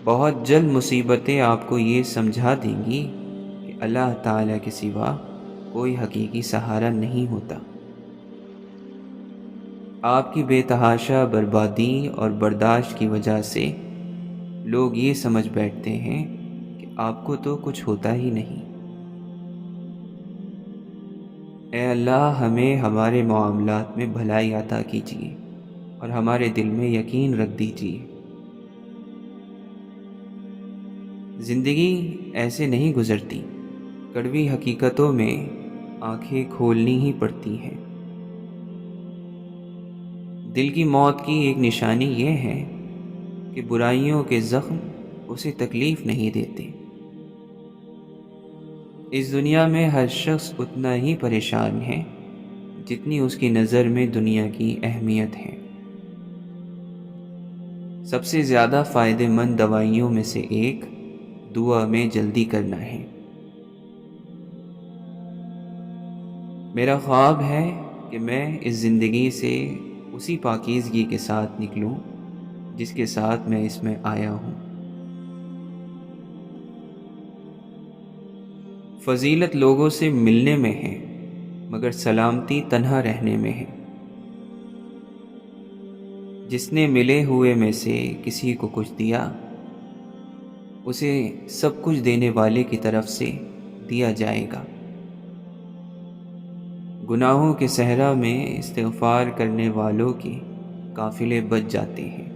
بہت جلد مصیبتیں آپ کو یہ سمجھا دیں گی کہ اللہ تعالیٰ کے سوا کوئی حقیقی سہارا نہیں ہوتا۔ آپ کی بے تحاشا بربادی اور برداشت کی وجہ سے لوگ یہ سمجھ بیٹھتے ہیں کہ آپ کو تو کچھ ہوتا ہی نہیں۔ اے اللہ، ہمیں ہمارے معاملات میں بھلائی عطا کیجیے اور ہمارے دل میں یقین رکھ دیجیے۔ زندگی ایسے نہیں گزرتی، کڑوی حقیقتوں میں آنکھیں کھولنی ہی پڑتی ہیں۔ دل کی موت کی ایک نشانی یہ ہے کہ برائیوں کے زخم اسے تکلیف نہیں دیتے۔ اس دنیا میں ہر شخص اتنا ہی پریشان ہے جتنی اس کی نظر میں دنیا کی اہمیت ہے۔ سب سے زیادہ فائدہ مند دوائیوں میں سے ایک دعا میں جلدی کرنا ہے۔ میرا خواب ہے کہ میں اس زندگی سے اسی پاکیزگی کے ساتھ نکلوں جس کے ساتھ میں اس میں آیا ہوں۔ فضیلت لوگوں سے ملنے میں ہے، مگر سلامتی تنہا رہنے میں ہے۔ جس نے ملے ہوئے میں سے کسی کو کچھ دیا، اسے سب کچھ دینے والے کی طرف سے دیا جائے گا۔ گناہوں کے صحرا میں استغفار کرنے والوں کے قافلے بچ جاتے ہیں۔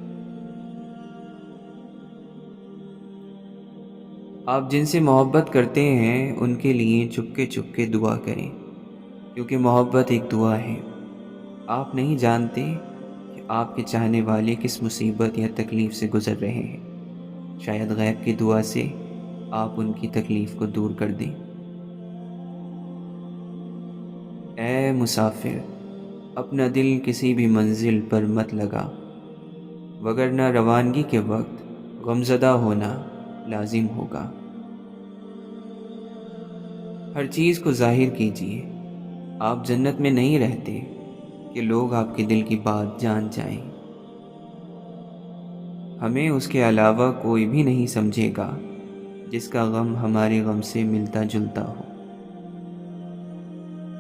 آپ جن سے محبت کرتے ہیں ان کے لیے چپکے چپکے دعا کریں، کیونکہ محبت ایک دعا ہے۔ آپ نہیں جانتے کہ آپ کے چاہنے والے کس مصیبت یا تکلیف سے گزر رہے ہیں۔ شاید غیب کی دعا سے آپ ان کی تکلیف کو دور کر دیں۔ اے مسافر، اپنا دل کسی بھی منزل پر مت لگا، وگرنہ روانگی کے وقت غمزدہ ہونا لازم ہوگا۔ ہر چیز کو ظاہر کیجیے۔ آپ جنت میں نہیں رہتے کہ لوگ آپ کے دل کی بات جان جائیں۔ ہمیں اس کے علاوہ کوئی بھی نہیں سمجھے گا جس کا غم ہمارے غم سے ملتا جلتا ہو۔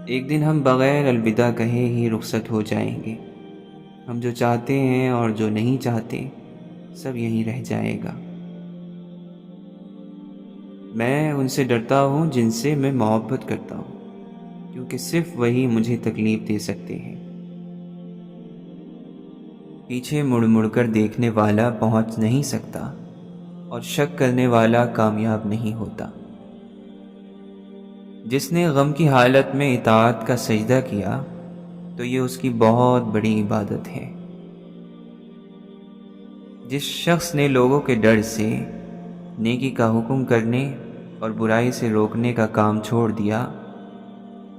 ایک دن ہم بغیر الوداع کہے ہی رخصت ہو جائیں گے۔ ہم جو چاہتے ہیں اور جو نہیں چاہتے سب یہیں رہ جائے گا۔ میں ان سے ڈرتا ہوں جن سے میں محبت کرتا ہوں، کیونکہ صرف وہی مجھے تکلیف دے سکتے ہیں۔ پیچھے مڑ مڑ کر دیکھنے والا پہنچ نہیں سکتا، اور شک کرنے والا کامیاب نہیں ہوتا۔ جس نے غم کی حالت میں اطاعت کا سجدہ کیا تو یہ اس کی بہت بڑی عبادت ہے۔ جس شخص نے لوگوں کے ڈر سے نیکی کا حکم کرنے اور برائی سے روکنے کا کام چھوڑ دیا،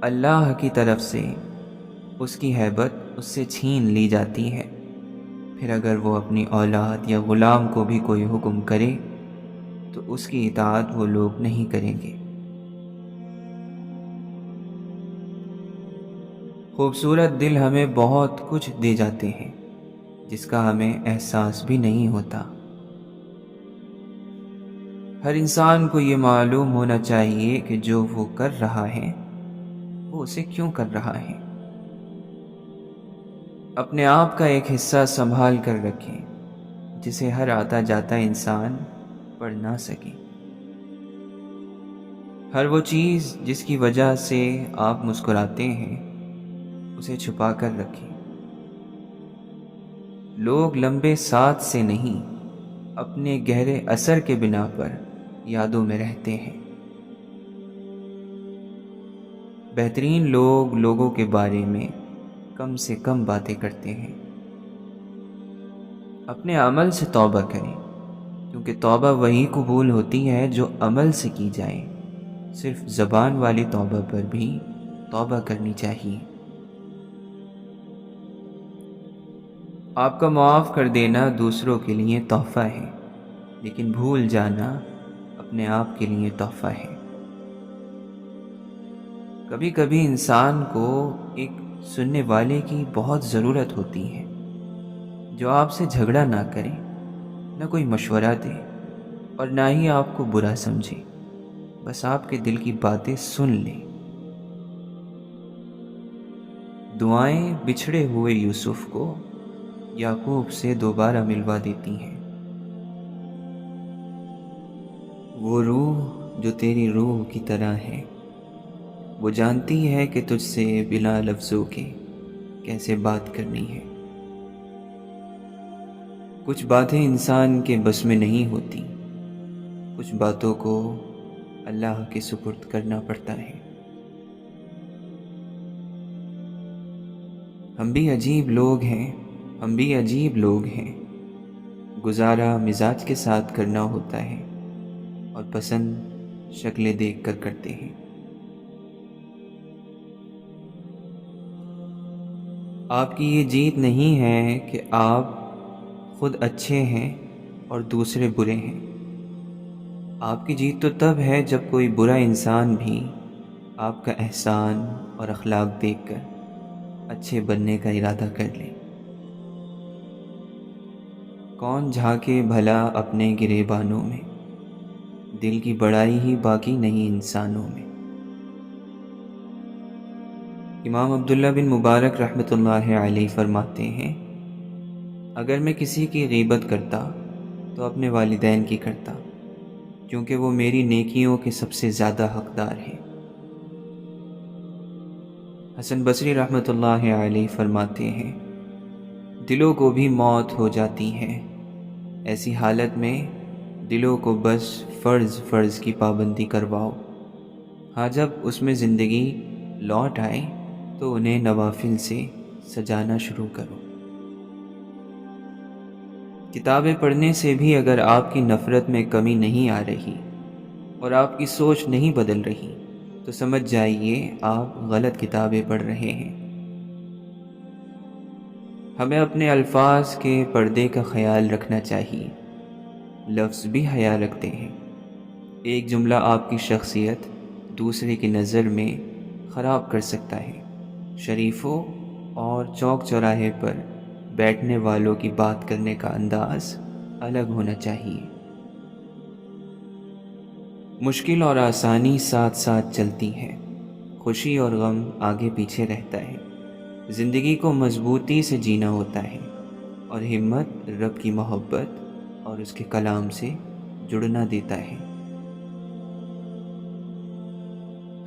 اللہ کی طرف سے اس کی ہیبت اس سے چھین لی جاتی ہے۔ پھر اگر وہ اپنی اولاد یا غلام کو بھی کوئی حکم کرے تو اس کی اطاعت وہ لوگ نہیں کریں گے۔ خوبصورت دل ہمیں بہت کچھ دے جاتے ہیں جس کا ہمیں احساس بھی نہیں ہوتا۔ ہر انسان کو یہ معلوم ہونا چاہیے کہ جو وہ کر رہا ہے وہ اسے کیوں کر رہا ہے۔ اپنے آپ کا ایک حصہ سنبھال کر رکھیں جسے ہر آتا جاتا انسان پڑھ نہ سکے۔ ہر وہ چیز جس کی وجہ سے آپ مسکراتے ہیں اسے چھپا کر رکھیں۔ لوگ لمبے ساتھ سے نہیں، اپنے گہرے اثر کے بنا پر یادوں میں رہتے ہیں۔ بہترین لوگ لوگوں کے بارے میں کم سے کم باتیں کرتے ہیں۔ اپنے عمل سے توبہ کریں، کیونکہ توبہ وہی قبول ہوتی ہے جو عمل سے کی جائے۔ صرف زبان والی توبہ پر بھی توبہ کرنی چاہیے۔ آپ کا معاف کر دینا دوسروں کے لیے تحفہ ہے، لیکن بھول جانا اپنے آپ کے لیے تحفہ ہے۔ کبھی کبھی انسان کو ایک سننے والے کی بہت ضرورت ہوتی ہے، جو آپ سے جھگڑا نہ کرے، نہ کوئی مشورہ دے، اور نہ ہی آپ کو برا سمجھے، بس آپ کے دل کی باتیں سن لیں۔ دعائیں بچھڑے ہوئے یوسف کو یعقوب سے دوبارہ ملوا دیتی ہیں۔ وہ روح جو تیری روح کی طرح ہے، وہ جانتی ہے کہ تجھ سے بلا لفظوں کے کیسے بات کرنی ہے۔ کچھ باتیں انسان کے بس میں نہیں ہوتی، کچھ باتوں کو اللہ کے سپرد کرنا پڑتا ہے۔ ہم بھی عجیب لوگ ہیں، گزارا مزاج کے ساتھ کرنا ہوتا ہے اور پسند شکلیں دیکھ کر کرتے ہیں۔ آپ کی یہ جیت نہیں ہے کہ آپ خود اچھے ہیں اور دوسرے برے ہیں۔ آپ کی جیت تو تب ہے جب کوئی برا انسان بھی آپ کا احسان اور اخلاق دیکھ کر اچھے بننے کا ارادہ کر لے۔ کون جھانکے بھلا اپنے گریبانوں میں، دل کی بڑائی ہی باقی نہیں انسانوں میں۔ امام عبداللہ بن مبارک رحمۃ اللہ علیہ فرماتے ہیں، اگر میں کسی کی غیبت کرتا تو اپنے والدین کی کرتا، کیونکہ وہ میری نیکیوں کے سب سے زیادہ حقدار ہیں۔ حسن بصری رحمۃ اللہ علیہ فرماتے ہیں، دلوں کو بھی موت ہو جاتی ہے، ایسی حالت میں دلوں کو بس فرض کی پابندی کرواؤ، ہاں جب اس میں زندگی لوٹ آئے تو انہیں نوافل سے سجانا شروع کرو۔ کتابیں پڑھنے سے بھی اگر آپ کی نفرت میں کمی نہیں آ رہی اور آپ کی سوچ نہیں بدل رہی تو سمجھ جائیے آپ غلط کتابیں پڑھ رہے ہیں۔ ہمیں اپنے الفاظ کے پردے کا خیال رکھنا چاہیے، لفظ بھی حیا رکھتے ہیں۔ ایک جملہ آپ کی شخصیت دوسرے کی نظر میں خراب کر سکتا ہے۔ شریفوں اور چوک چوراہے پر بیٹھنے والوں کی بات کرنے کا انداز الگ ہونا چاہیے۔ مشکل اور آسانی ساتھ ساتھ چلتی ہیں، خوشی اور غم آگے پیچھے رہتا ہے۔ زندگی کو مضبوطی سے جینا ہوتا ہے اور ہمت رب کی محبت اور اس کے کلام سے جڑنا دیتا ہے۔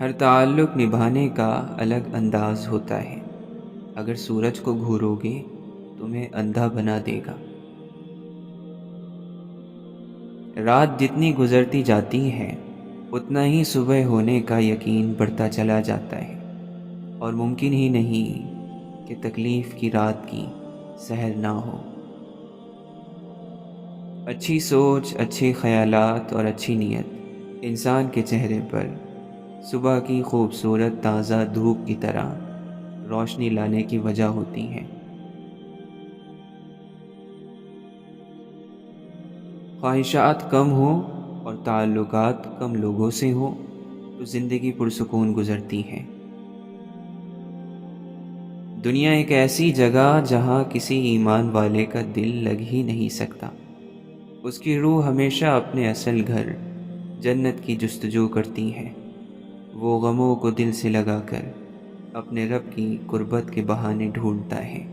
ہر تعلق نبھانے کا الگ انداز ہوتا ہے، اگر سورج کو گھورو گے تمہیں اندھا بنا دے گا۔ رات جتنی گزرتی جاتی ہے اتنا ہی صبح ہونے کا یقین بڑھتا چلا جاتا ہے، اور ممکن ہی نہیں کہ تکلیف کی رات کی سحر نہ ہو۔ اچھی سوچ، اچھے خیالات اور اچھی نیت انسان کے چہرے پر صبح کی خوبصورت تازہ دھوپ کی طرح روشنی لانے کی وجہ ہوتی ہیں۔ خواہشات کم ہوں اور تعلقات کم لوگوں سے ہوں تو زندگی پرسکون گزرتی ہے۔ دنیا ایک ایسی جگہ جہاں کسی ایمان والے کا دل لگ ہی نہیں سکتا۔ اس کی روح ہمیشہ اپنے اصل گھر جنت کی جستجو کرتی ہے۔ وہ غموں کو دل سے لگا کر اپنے رب کی قربت کے بہانے ڈھونڈتا ہے۔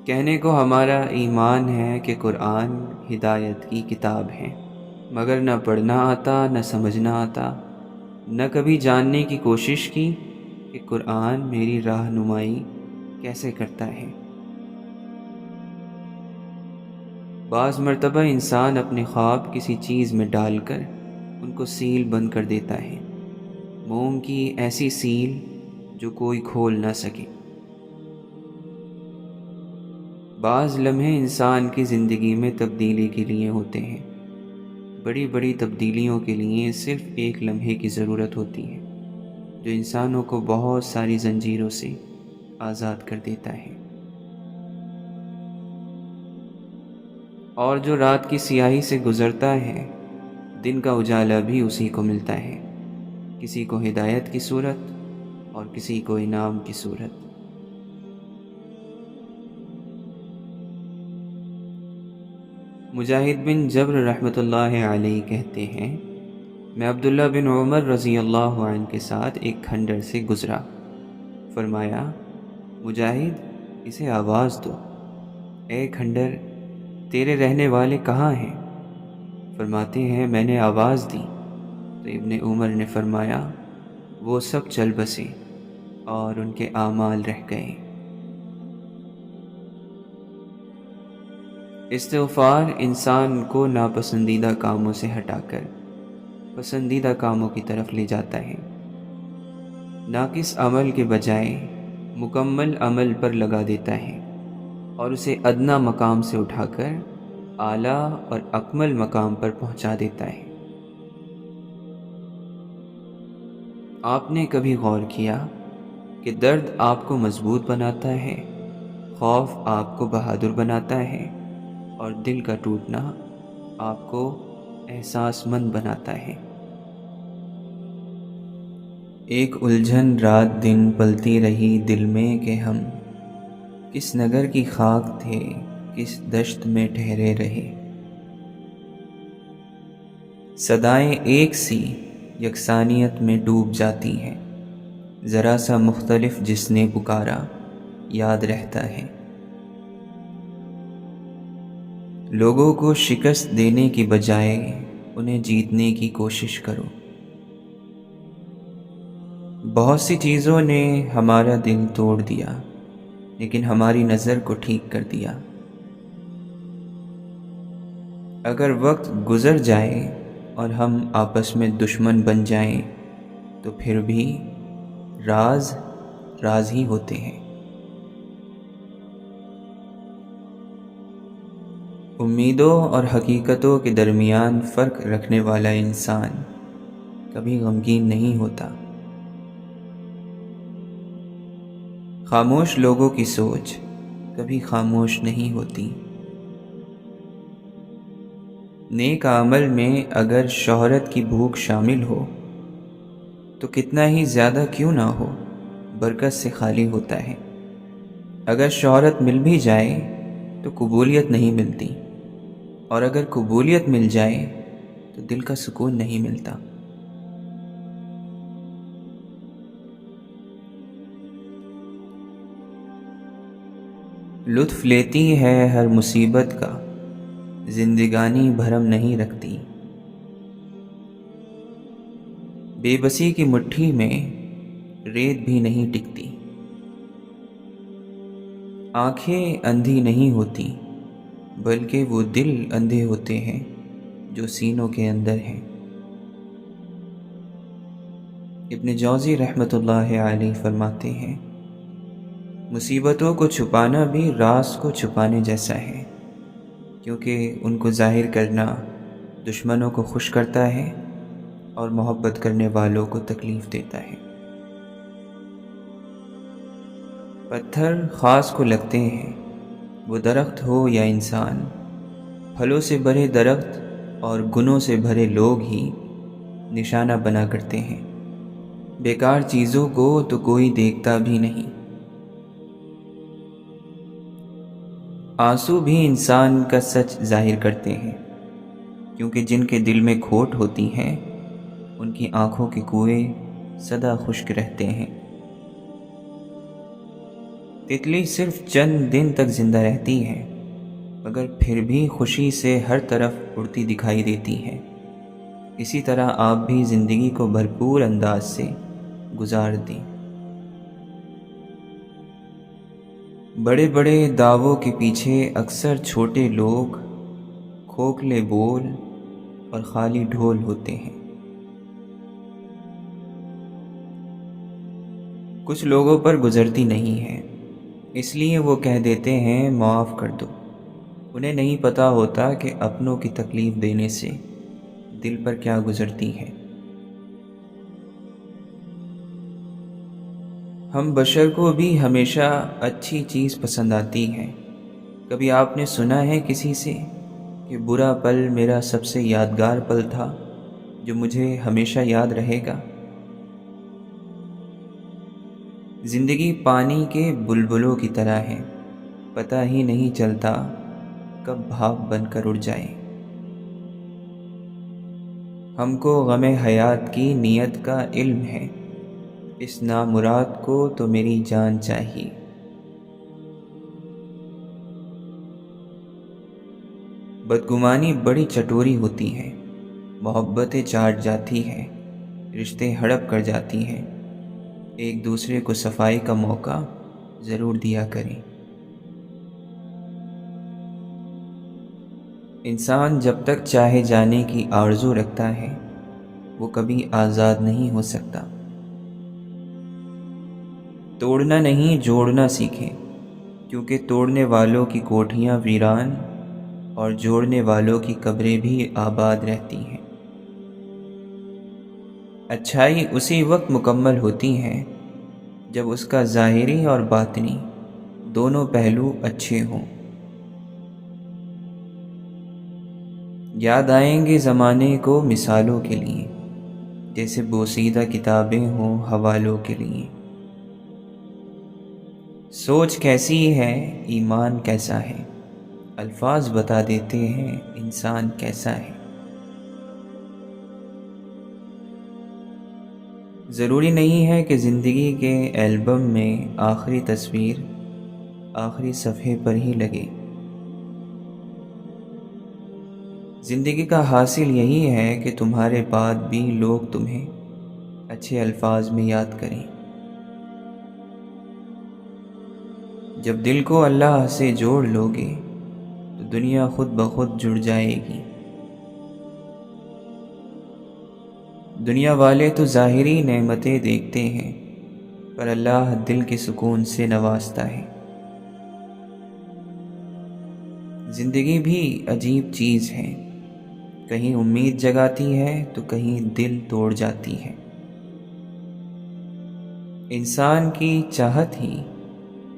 کہنے کو ہمارا ایمان ہے کہ قرآن ہدایت کی کتاب ہے، مگر نہ پڑھنا آتا، نہ سمجھنا آتا، نہ کبھی جاننے کی کوشش کی کہ قرآن میری رہنمائی کیسے کرتا ہے۔ بعض مرتبہ انسان اپنے خواب کسی چیز میں ڈال کر ان کو سیل بند کر دیتا ہے، موم کی ایسی سیل جو کوئی کھول نہ سکے۔ بعض لمحے انسان کی زندگی میں تبدیلی کے لیے ہوتے ہیں، بڑی بڑی تبدیلیوں کے لیے صرف ایک لمحے کی ضرورت ہوتی ہے جو انسانوں کو بہت ساری زنجیروں سے آزاد کر دیتا ہے۔ اور جو رات کی سیاہی سے گزرتا ہے دن کا اجالا بھی اسی کو ملتا ہے، کسی کو ہدایت کی صورت اور کسی کو انعام کی صورت۔ مجاہد بن جبر رحمۃ اللہ علیہ کہتے ہیں، میں عبداللہ بن عمر رضی اللہ عنہ کے ساتھ ایک کھنڈر سے گزرا۔ فرمایا، مجاہد اسے آواز دو، اے کھنڈر تیرے رہنے والے کہاں ہیں؟ فرماتے ہیں میں نے آواز دی تو ابن عمر نے فرمایا وہ سب چل بسے اور ان کے اعمال رہ گئے۔ استغفار انسان کو ناپسندیدہ کاموں سے ہٹا کر پسندیدہ کاموں کی طرف لے جاتا ہے۔ ناقص عمل کے بجائے مکمل عمل پر لگا دیتا ہے اور اسے ادنیٰ مقام سے اٹھا کر اعلیٰ اور اکمل مقام پر پہنچا دیتا ہے۔ آپ نے کبھی غور کیا کہ درد آپ کو مضبوط بناتا ہے، خوف آپ کو بہادر بناتا ہے اور دل کا ٹوٹنا آپ کو احساس مند بناتا ہے۔ ایک الجھن رات دن پلتی رہی دل میں کہ ہم کس نگر کی خاک تھے، کس دشت میں ٹھہرے رہے۔ صدائیں ایک سی یکسانیت میں ڈوب جاتی ہیں، ذرا سا مختلف جس نے پکارا یاد رہتا ہے۔ لوگوں کو شکست دینے کی بجائے انہیں جیتنے کی کوشش کرو۔ بہت سی چیزوں نے ہمارا دل توڑ دیا لیکن ہماری نظر کو ٹھیک کر دیا۔ اگر وقت گزر جائے اور ہم آپس میں دشمن بن جائیں تو پھر بھی راز راز ہی ہوتے ہیں۔ امیدوں اور حقیقتوں کے درمیان فرق رکھنے والا انسان کبھی غمگین نہیں ہوتا۔ خاموش لوگوں کی سوچ کبھی خاموش نہیں ہوتی۔ نیک عمل میں اگر شہرت کی بھوک شامل ہو تو کتنا ہی زیادہ کیوں نہ ہو برکت سے خالی ہوتا ہے۔ اگر شہرت مل بھی جائے تو قبولیت نہیں ملتی، اور اگر قبولیت مل جائے تو دل کا سکون نہیں ملتا۔ لطف لیتی ہے ہر مصیبت کا، زندگانی بھرم نہیں رکھتی۔ بے بسی کی مٹھی میں ریت بھی نہیں ٹکتی۔ آنکھیں اندھی نہیں ہوتی بلکہ وہ دل اندھے ہوتے ہیں جو سینوں کے اندر ہیں۔ ابن جوزی رحمۃ اللہ علیہ فرماتے ہیں، مصیبتوں کو چھپانا بھی راز کو چھپانے جیسا ہے، کیونکہ ان کو ظاہر کرنا دشمنوں کو خوش کرتا ہے اور محبت کرنے والوں کو تکلیف دیتا ہے۔ پتھر خاص کو لگتے ہیں، وہ درخت ہو یا انسان۔ پھلوں سے بھرے درخت اور گنوں سے بھرے لوگ ہی نشانہ بنا کرتے ہیں۔ بیکار چیزوں کو تو کوئی دیکھتا بھی نہیں۔ آنسو بھی انسان کا سچ ظاہر کرتے ہیں، کیونکہ جن کے دل میں کھوٹ ہوتی ہے ان کی آنکھوں کے کنویں سدا خشک رہتے ہیں۔ تتلی صرف چند دن تک زندہ رہتی ہے مگر پھر بھی خوشی سے ہر طرف اڑتی دکھائی دیتی ہے۔ اسی طرح آپ بھی زندگی کو بھرپور انداز سے گزار دیں۔ بڑے بڑے دعووں کے پیچھے اکثر چھوٹے لوگ، کھوکھلے بول اور خالی ڈھول ہوتے ہیں۔ کچھ لوگوں پر گزرتی نہیں ہے، اس لیے وہ کہہ دیتے ہیں معاف کر دو۔ انہیں نہیں پتہ ہوتا کہ اپنوں کی تکلیف دینے سے دل پر کیا گزرتی ہے۔ ہم بشر کو بھی ہمیشہ اچھی چیز پسند آتی ہے۔ کبھی آپ نے سنا ہے کسی سے کہ برا پل میرا سب سے یادگار پل تھا جو مجھے ہمیشہ یاد رہے گا؟ زندگی پانی کے بلبلوں کی طرح ہے، پتہ ہی نہیں چلتا کب بھاپ بن کر اڑ جائے۔ ہم کو غم حیات کی نیت کا علم ہے، اس نامراد کو تو میری جان چاہیے۔ بدگمانی بڑی چٹوری ہوتی ہے، محبتیں چاٹ جاتی ہیں، رشتے ہڑپ کر جاتی ہیں۔ ایک دوسرے کو صفائی کا موقع ضرور دیا کریں۔ انسان جب تک چاہے جانے کی آرزو رکھتا ہے وہ کبھی آزاد نہیں ہو سکتا۔ توڑنا نہیں جوڑنا سیکھیں، کیونکہ توڑنے والوں کی کوٹھیاں ویران اور جوڑنے والوں کی قبریں بھی آباد رہتی ہیں۔ اچھائی اسی وقت مکمل ہوتی ہیں جب اس کا ظاہری اور باطنی دونوں پہلو اچھے ہوں۔ یاد آئیں گے زمانے کو مثالوں کے لیے، جیسے بوسیدہ کتابیں ہوں حوالوں کے لیے۔ سوچ کیسی ہے ایمان کیسا ہے، الفاظ بتا دیتے ہیں انسان کیسا ہے۔ ضروری نہیں ہے کہ زندگی کے البم میں آخری تصویر آخری صفحے پر ہی لگے۔ زندگی کا حاصل یہی ہے کہ تمہارے بعد بھی لوگ تمہیں اچھے الفاظ میں یاد کریں۔ جب دل کو اللہ سے جوڑ لو گے تو دنیا خود بخود جڑ جائے گی۔ دنیا والے تو ظاہری نعمتیں دیکھتے ہیں، پر اللہ دل کے سکون سے نوازتا ہے۔ زندگی بھی عجیب چیز ہے، کہیں امید جگاتی ہے تو کہیں دل توڑ جاتی ہے۔ انسان کی چاہت ہی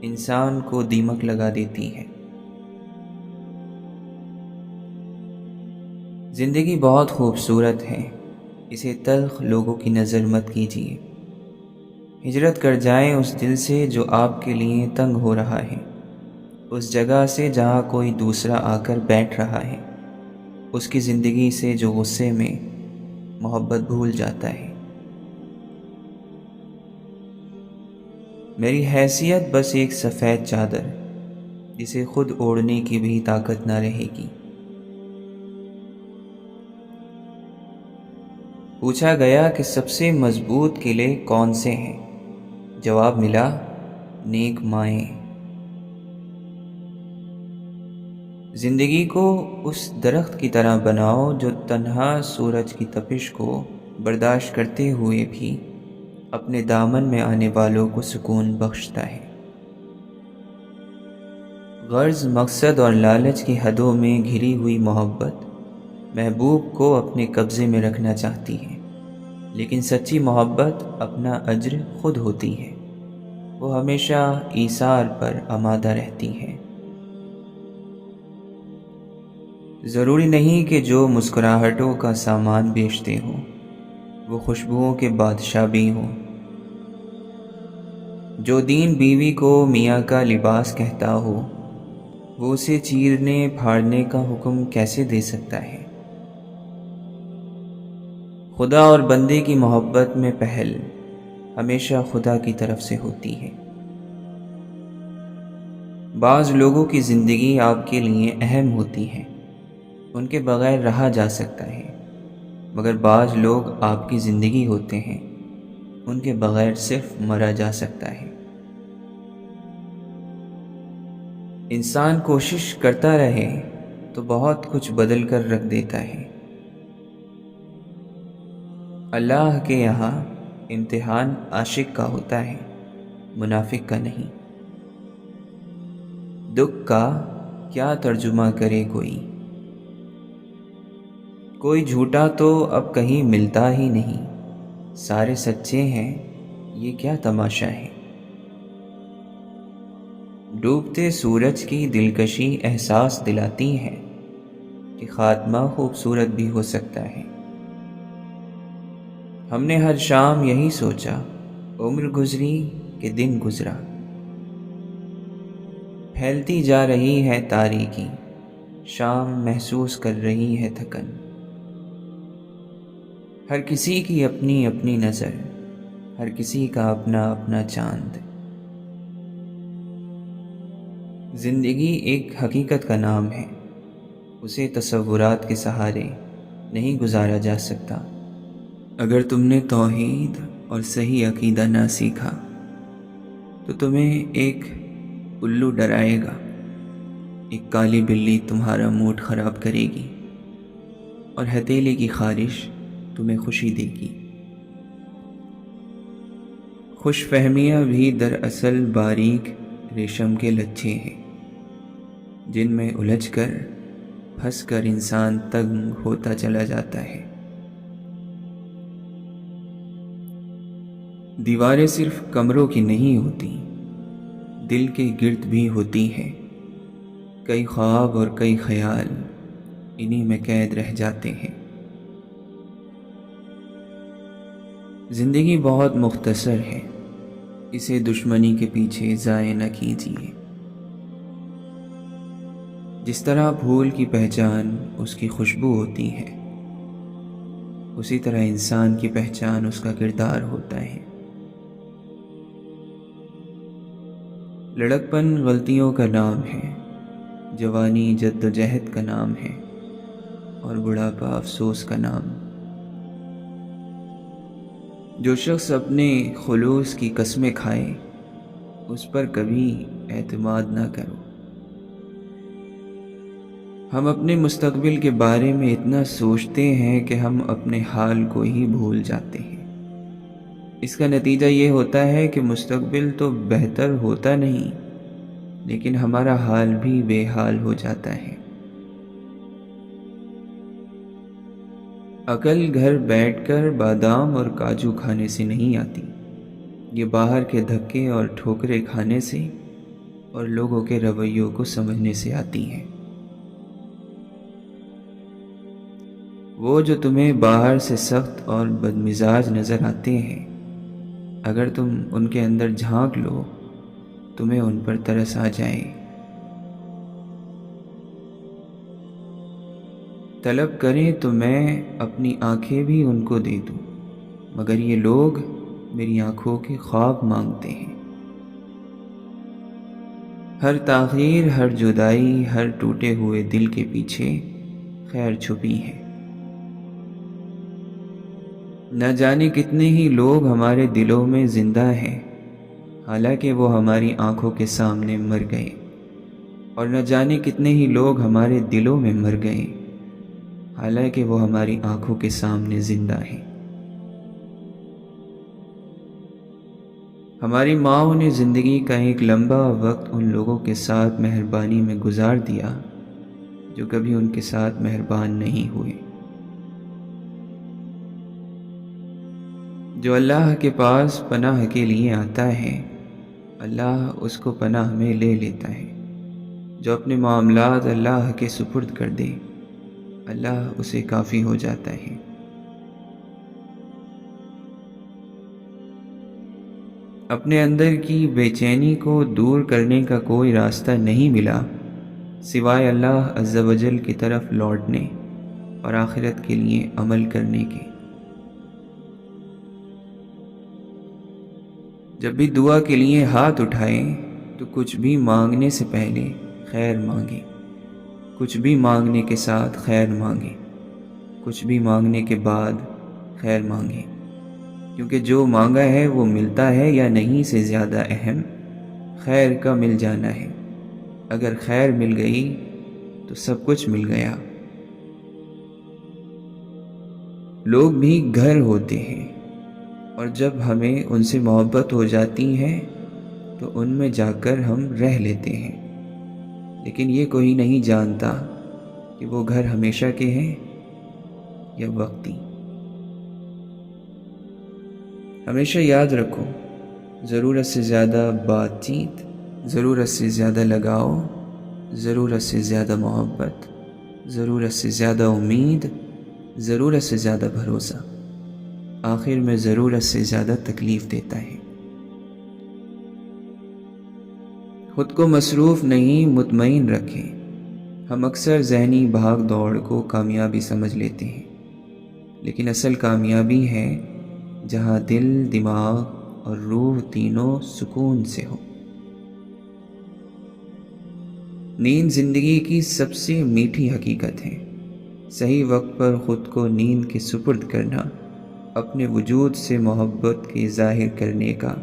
انسان کو دیمک لگا دیتی ہے۔ زندگی بہت خوبصورت ہے، اسے تلخ لوگوں کی نظر مت کیجیے۔ ہجرت کر جائیں اس دل سے جو آپ کے لیے تنگ ہو رہا ہے، اس جگہ سے جہاں کوئی دوسرا آ کر بیٹھ رہا ہے، اس کی زندگی سے جو غصے میں محبت بھول جاتا ہے۔ میری حیثیت بس ایک سفید چادر، جسے خود اوڑھنے کی بھی طاقت نہ رہے گی۔ پوچھا گیا کہ سب سے مضبوط قلعے کون سے ہیں؟ جواب ملا، نیک مائیں۔ زندگی کو اس درخت کی طرح بناؤ جو تنہا سورج کی تپش کو برداشت کرتے ہوئے بھی اپنے دامن میں آنے والوں کو سکون بخشتا ہے۔ غرض، مقصد اور لالچ کی حدوں میں گھری ہوئی محبت محبوب کو اپنے قبضے میں رکھنا چاہتی ہے، لیکن سچی محبت اپنا اجر خود ہوتی ہے، وہ ہمیشہ ایثار پر آمادہ رہتی ہے۔ ضروری نہیں کہ جو مسکراہٹوں کا سامان بیچتے ہوں وہ خوشبوؤں کے بادشاہ بھی ہوں۔ جو دین بیوی کو میاں کا لباس کہتا ہو وہ اسے چیرنے پھاڑنے کا حکم کیسے دے سکتا ہے؟ خدا اور بندے کی محبت میں پہل ہمیشہ خدا کی طرف سے ہوتی ہے۔ بعض لوگوں کی زندگی آپ کے لیے اہم ہوتی ہے، ان کے بغیر رہا جا سکتا ہے، مگر بعض لوگ آپ کی زندگی ہوتے ہیں، ان کے بغیر صرف مرا جا سکتا ہے۔ انسان کوشش کرتا رہے تو بہت کچھ بدل کر رکھ دیتا ہے۔ اللہ کے یہاں امتحان عاشق کا ہوتا ہے، منافق کا نہیں۔ دکھ کا کیا ترجمہ کرے کوئی جھوٹا تو اب کہیں ملتا ہی نہیں، سارے سچے ہیں، یہ کیا تماشا ہے؟ ڈوبتے سورج کی دلکشی احساس دلاتی ہے کہ خاتمہ خوبصورت بھی ہو سکتا ہے۔ ہم نے ہر شام یہی سوچا، عمر گزری کہ دن گزرا۔ پھیلتی جا رہی ہے تاریکی، شام محسوس کر رہی ہے تھکن۔ ہر کسی کی اپنی اپنی نظر، ہر کسی کا اپنا اپنا چاند۔ زندگی ایک حقیقت کا نام ہے، اسے تصورات کے سہارے نہیں گزارا جا سکتا۔ اگر تم نے توحید اور صحیح عقیدہ نہ سیکھا تو تمہیں ایک الو ڈرائے گا، ایک کالی بلی تمہارا موڈ خراب کرے گی، اور ہتھیلی کی خارش تمہیں خوشی دے گی۔ خوش فہمیاں بھی دراصل باریک ریشم کے لچھے ہیں، جن میں الجھ کر پھنس کر انسان تنگ ہوتا چلا جاتا ہے۔ دیواریں صرف کمروں کی نہیں ہوتی، دل کے گرد بھی ہوتی ہیں۔ کئی خواب اور کئی خیال انہی میں قید رہ جاتے ہیں۔ زندگی بہت مختصر ہے، اسے دشمنی کے پیچھے ضائع نہ کیجیے۔ جس طرح پھول کی پہچان اس کی خوشبو ہوتی ہے، اسی طرح انسان کی پہچان اس کا کردار ہوتا ہے۔ لڑکپن غلطیوں کا نام ہے، جوانی جد و جہد کا نام ہے، اور بڑھاپا افسوس کا نام۔ جو شخص اپنے خلوص کی قسمیں کھائے، اس پر کبھی اعتماد نہ کرو۔ ہم اپنے مستقبل کے بارے میں اتنا سوچتے ہیں کہ ہم اپنے حال کو ہی بھول جاتے ہیں۔ اس کا نتیجہ یہ ہوتا ہے کہ مستقبل تو بہتر ہوتا نہیں، لیکن ہمارا حال بھی بے حال ہو جاتا ہے۔ عقل گھر بیٹھ کر بادام اور کاجو کھانے سے نہیں آتی، یہ باہر کے دھکے اور ٹھوکریں کھانے سے اور لوگوں کے رویوں کو سمجھنے سے آتی ہے۔ وہ جو تمہیں باہر سے سخت اور بدمزاج نظر آتے ہیں، اگر تم ان کے اندر جھانک لو، تمہیں ان پر ترس آ جائے۔ طلب کریں تو میں اپنی آنکھیں بھی ان کو دے دوں، مگر یہ لوگ میری آنکھوں کے خواب مانگتے ہیں۔ ہر تاخیر، ہر جدائی، ہر ٹوٹے ہوئے دل کے پیچھے خیر چھپی ہے۔ نہ جانے کتنے ہی لوگ ہمارے دلوں میں زندہ ہیں، حالانکہ وہ ہماری آنکھوں کے سامنے مر گئے، اور نہ جانے کتنے ہی لوگ ہمارے دلوں میں مر گئے، حالانکہ وہ ہماری آنکھوں کے سامنے زندہ ہیں۔ ہماری ماؤں نے زندگی کا ایک لمبا وقت ان لوگوں کے ساتھ مہربانی میں گزار دیا جو کبھی ان کے ساتھ مہربان نہیں ہوئے۔ جو اللہ کے پاس پناہ کے لیے آتا ہے، اللہ اس کو پناہ میں لے لیتا ہے۔ جو اپنے معاملات اللہ کے سپرد کر دے، اللہ اسے کافی ہو جاتا ہے۔ اپنے اندر کی بے چینی کو دور کرنے کا کوئی راستہ نہیں ملا سوائے اللہ عز و جل کی طرف لوٹنے اور آخرت کے لیے عمل کرنے کے۔ جب بھی دعا کے لیے ہاتھ اٹھائیں تو کچھ بھی مانگنے سے پہلے خیر مانگیں، کچھ بھی مانگنے کے ساتھ خیر مانگیں، کچھ بھی مانگنے کے بعد خیر مانگیں، کیونکہ جو مانگا ہے وہ ملتا ہے یا نہیں سے زیادہ اہم خیر کا مل جانا ہے۔ اگر خیر مل گئی تو سب کچھ مل گیا۔ لوگ بھی گھر ہوتے ہیں، اور جب ہمیں ان سے محبت ہو جاتی ہے تو ان میں جا کر ہم رہ لیتے ہیں، لیکن یہ کوئی نہیں جانتا کہ وہ گھر ہمیشہ کے ہیں یا وقتی۔ ہمیشہ یاد رکھو، ضرورت سے زیادہ بات چیت، ضرورت سے زیادہ لگاؤ، ضرورت سے زیادہ محبت، ضرورت سے زیادہ امید، ضرورت سے زیادہ بھروسہ، آخر میں ضرورت سے زیادہ تکلیف دیتا ہے۔ خود کو مصروف نہیں، مطمئن رکھیں، ہم اکثر ذہنی بھاگ دوڑ کو کامیابی سمجھ لیتے ہیں، لیکن اصل کامیابی ہے جہاں دل، دماغ اور روح تینوں سکون سے ہو۔ نیند زندگی کی سب سے میٹھی حقیقت ہے۔ صحیح وقت پر خود کو نیند کے سپرد کرنا اپنے وجود سے محبت کے ظاہر کرنے کا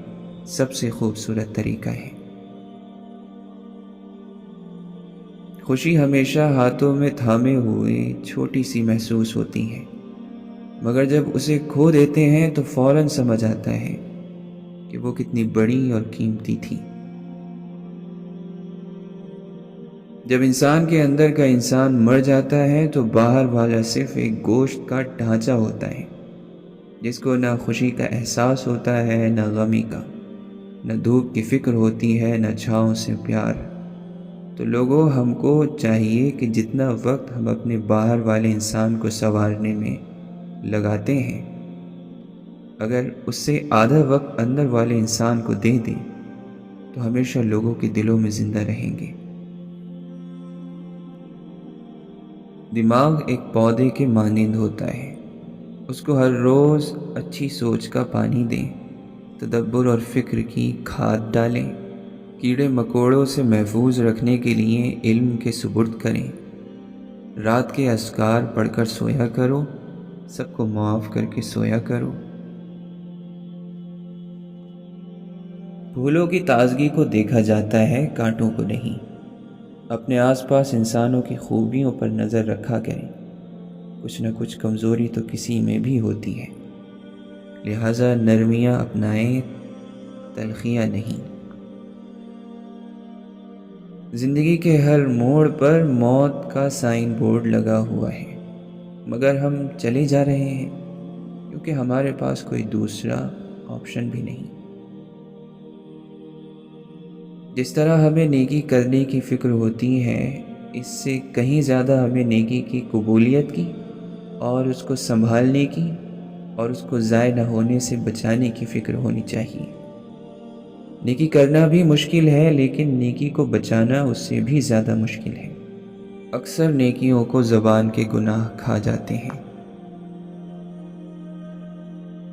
سب سے خوبصورت طریقہ ہے۔ خوشی ہمیشہ ہاتھوں میں تھامے ہوئے چھوٹی سی محسوس ہوتی ہے، مگر جب اسے کھو دیتے ہیں تو فوراً سمجھ آتا ہے کہ وہ کتنی بڑی اور قیمتی تھی۔ جب انسان کے اندر کا انسان مر جاتا ہے تو باہر والا صرف ایک گوشت کا ڈھانچہ ہوتا ہے، جس کو نہ خوشی کا احساس ہوتا ہے، نہ غمی کا، نہ دھوپ کی فکر ہوتی ہے، نہ چھاؤں سے پیار۔ تو لوگوں، ہم کو چاہیے کہ جتنا وقت ہم اپنے باہر والے انسان کو سنوارنے میں لگاتے ہیں، اگر اس سے آدھا وقت اندر والے انسان کو دے دیں تو ہمیشہ لوگوں کے دلوں میں زندہ رہیں گے۔ دماغ ایک پودے کے مانند ہوتا ہے، اس کو ہر روز اچھی سوچ کا پانی دیں، تدبر اور فکر کی کھاد ڈالیں، کیڑے مکوڑوں سے محفوظ رکھنے کے لیے علم کے سپرد کریں، رات کے اذکار پڑھ کر سویا کرو، سب کو معاف کر کے سویا کرو۔ پھولوں کی تازگی کو دیکھا جاتا ہے، کانٹوں کو نہیں۔ اپنے آس پاس انسانوں کی خوبیوں پر نظر رکھا کریں، کچھ نہ کچھ کمزوری تو کسی میں بھی ہوتی ہے، لہٰذا نرمیاں اپنائیں، تلخیاں نہیں۔ زندگی کے ہر موڑ پر موت کا سائن بورڈ لگا ہوا ہے، مگر ہم چلے جا رہے ہیں کیونکہ ہمارے پاس کوئی دوسرا آپشن بھی نہیں۔ جس طرح ہمیں نیکی کرنے کی فکر ہوتی ہے، اس سے کہیں زیادہ ہمیں نیکی کی قبولیت کی اور اس کو سنبھالنے کی اور اس کو ضائع نہ ہونے سے بچانے کی فکر ہونی چاہیے۔ نیکی کرنا بھی مشکل ہے، لیکن نیکی کو بچانا اس سے بھی زیادہ مشکل ہے۔ اکثر نیکیوں کو زبان کے گناہ کھا جاتے ہیں۔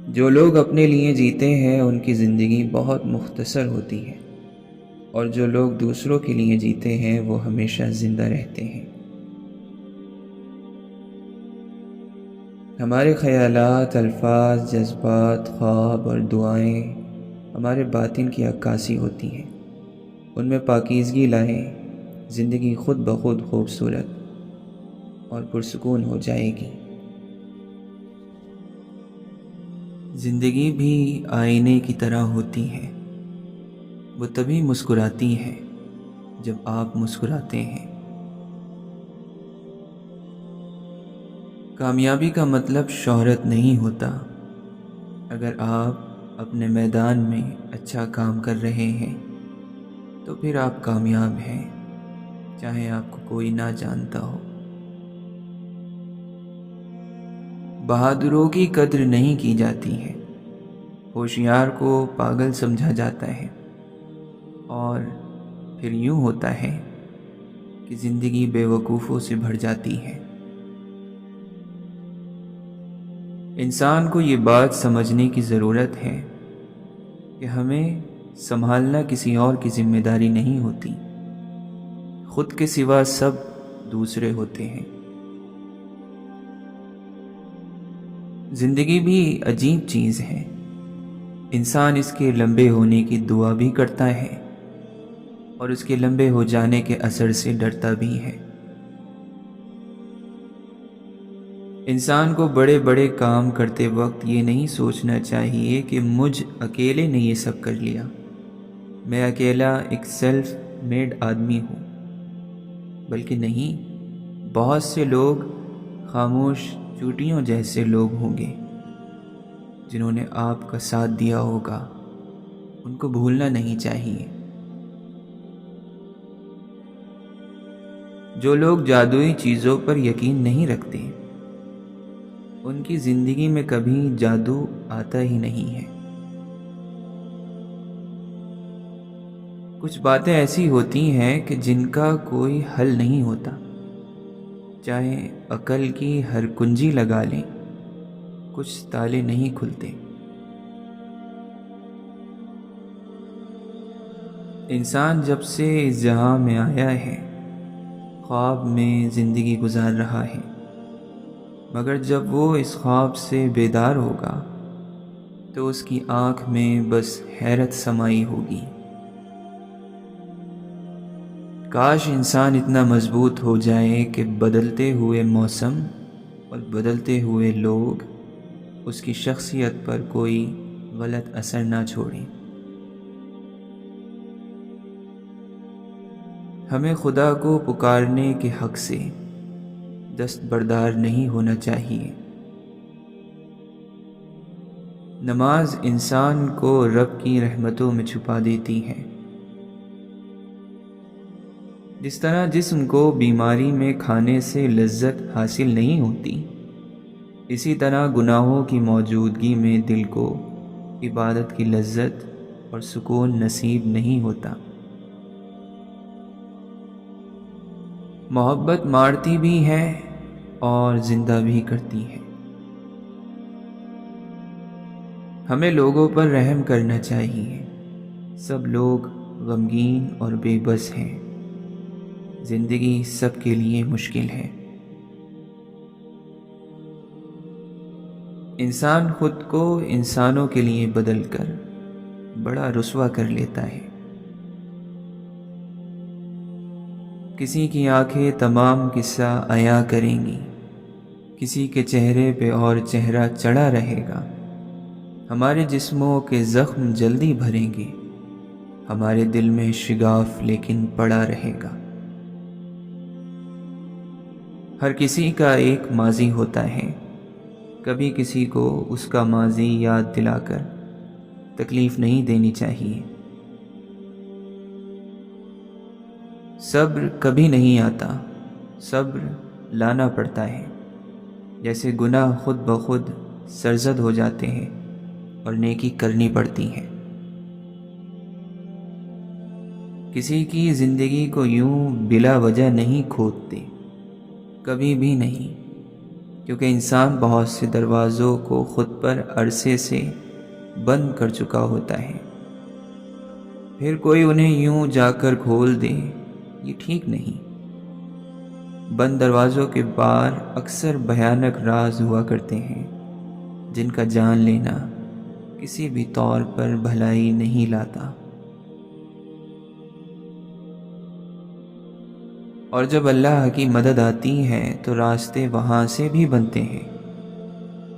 جو لوگ اپنے لیے جیتے ہیں ان کی زندگی بہت مختصر ہوتی ہے، اور جو لوگ دوسروں کے لیے جیتے ہیں وہ ہمیشہ زندہ رہتے ہیں۔ ہمارے خیالات، الفاظ، جذبات، خواب اور دعائیں ہمارے باطن کی عکاسی ہوتی ہیں۔ ان میں پاکیزگی لائیں، زندگی خود بخود خوبصورت اور پرسکون ہو جائے گی۔ زندگی بھی آئینے کی طرح ہوتی ہے، وہ تبھی مسکراتی ہے جب آپ مسکراتے ہیں۔ کامیابی کا مطلب شہرت نہیں ہوتا۔ اگر آپ اپنے میدان میں اچھا کام کر رہے ہیں تو پھر آپ کامیاب ہیں، چاہے آپ کو کوئی نہ جانتا ہو۔ بہادروں کی قدر نہیں کی جاتی ہے، ہوشیار کو پاگل سمجھا جاتا ہے، اور پھر یوں ہوتا ہے کہ زندگی بے وقوفوں سے بھر جاتی ہے۔ انسان کو یہ بات سمجھنے کی ضرورت ہے کہ ہمیں سنبھالنا کسی اور کی ذمہ داری نہیں ہوتی، خود کے سوا سب دوسرے ہوتے ہیں۔ زندگی بھی عجیب چیز ہے، انسان اس کے لمبے ہونے کی دعا بھی کرتا ہے اور اس کے لمبے ہو جانے کے اثر سے ڈرتا بھی ہے۔ انسان کو بڑے بڑے کام کرتے وقت یہ نہیں سوچنا چاہیے کہ مجھ اکیلے نے یہ سب کر لیا، میں اکیلا ایک سیلف میڈ آدمی ہوں، بلکہ نہیں، بہت سے لوگ خاموش چوٹیوں جیسے لوگ ہوں گے جنہوں نے آپ کا ساتھ دیا ہوگا، ان کو بھولنا نہیں چاہیے۔ جو لوگ جادوئی چیزوں پر یقین نہیں رکھتے، ان کی زندگی میں کبھی جادو آتا ہی نہیں ہے۔ کچھ باتیں ایسی ہوتی ہیں کہ جن کا کوئی حل نہیں ہوتا، چاہے عقل کی ہر کنجی لگا لیں، کچھ تالے نہیں کھلتے۔ انسان جب سے اس جہاں میں آیا ہے، خواب میں زندگی گزار رہا ہے، مگر جب وہ اس خواب سے بیدار ہوگا تو اس کی آنکھ میں بس حیرت سمائی ہوگی۔ کاش انسان اتنا مضبوط ہو جائے کہ بدلتے ہوئے موسم اور بدلتے ہوئے لوگ اس کی شخصیت پر کوئی غلط اثر نہ چھوڑیں۔ ہمیں خدا کو پکارنے کے حق سے دستبردار نہیں ہونا چاہیے۔ نماز انسان کو رب کی رحمتوں میں چھپا دیتی ہے۔ جس طرح جسم کو بیماری میں کھانے سے لذت حاصل نہیں ہوتی، اسی طرح گناہوں کی موجودگی میں دل کو عبادت کی لذت اور سکون نصیب نہیں ہوتا۔ محبت مارتی بھی ہے اور زندہ بھی کرتی ہے۔ ہمیں لوگوں پر رحم کرنا چاہیے۔ سب لوگ غمگین اور بے بس ہیں۔ زندگی سب کے لیے مشکل ہے۔ انسان خود کو انسانوں کے لیے بدل کر بڑا رسوا کر لیتا ہے۔ کسی کی آنکھیں تمام قصہ عیاں کریں گی، کسی کے چہرے پہ اور چہرہ چڑھا رہے گا۔ ہمارے جسموں کے زخم جلدی بھریں گے، ہمارے دل میں شگاف لیکن پڑا رہے گا۔ ہر کسی کا ایک ماضی ہوتا ہے، کبھی کسی کو اس کا ماضی یاد دلا کر تکلیف نہیں دینی چاہیے۔ صبر کبھی نہیں آتا، صبر لانا پڑتا ہے۔ جیسے گناہ خود بخود سرزد ہو جاتے ہیں اور نیکی کرنی پڑتی ہے۔ کسی کی زندگی کو یوں بلا وجہ نہیں کھودتے، کبھی بھی نہیں، کیونکہ انسان بہت سے دروازوں کو خود پر عرصے سے بند کر چکا ہوتا ہے، پھر کوئی انہیں یوں جا کر کھول دے، یہ ٹھیک نہیں۔ بند دروازوں کے پار اکثر بھیانک راز ہوا کرتے ہیں، جن کا جان لینا کسی بھی طور پر بھلائی نہیں لاتا۔ اور جب اللہ کی مدد آتی ہے تو راستے وہاں سے بھی بنتے ہیں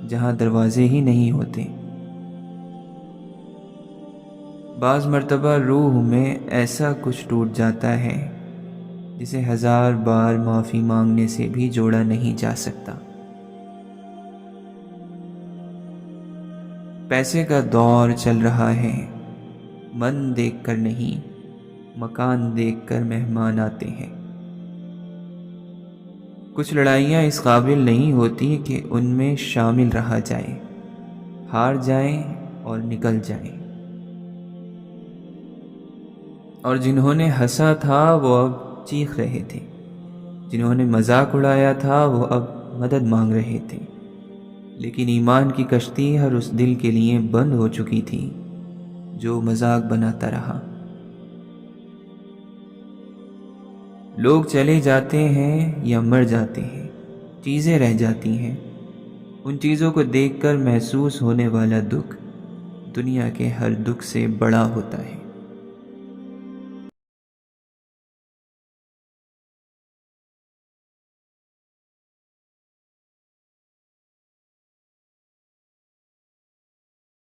جہاں دروازے ہی نہیں ہوتے۔ بعض مرتبہ روح میں ایسا کچھ ٹوٹ جاتا ہے جسے 1000 بار معافی مانگنے سے بھی جوڑا نہیں جا سکتا۔ پیسے کا دور چل رہا ہے، من دیکھ کر نہیں، مکان دیکھ کر مہمان آتے ہیں۔ کچھ لڑائیاں اس قابل نہیں ہوتی کہ ان میں شامل رہا جائے، ہار جائیں اور نکل جائیں۔ اور جنہوں نے ہنسا تھا وہ اب چیخ رہے تھے، جنہوں نے مذاق اڑایا تھا وہ اب مدد مانگ رہے تھے۔ لیکن ایمان کی کشتی ہر اس دل کے لیے بند ہو چکی تھی جو مذاق بناتا رہا۔ لوگ چلے جاتے ہیں یا مر جاتے ہیں، چیزیں رہ جاتی ہیں۔ ان چیزوں کو دیکھ کر محسوس ہونے والا دکھ دنیا کے ہر دکھ سے بڑا ہوتا ہے۔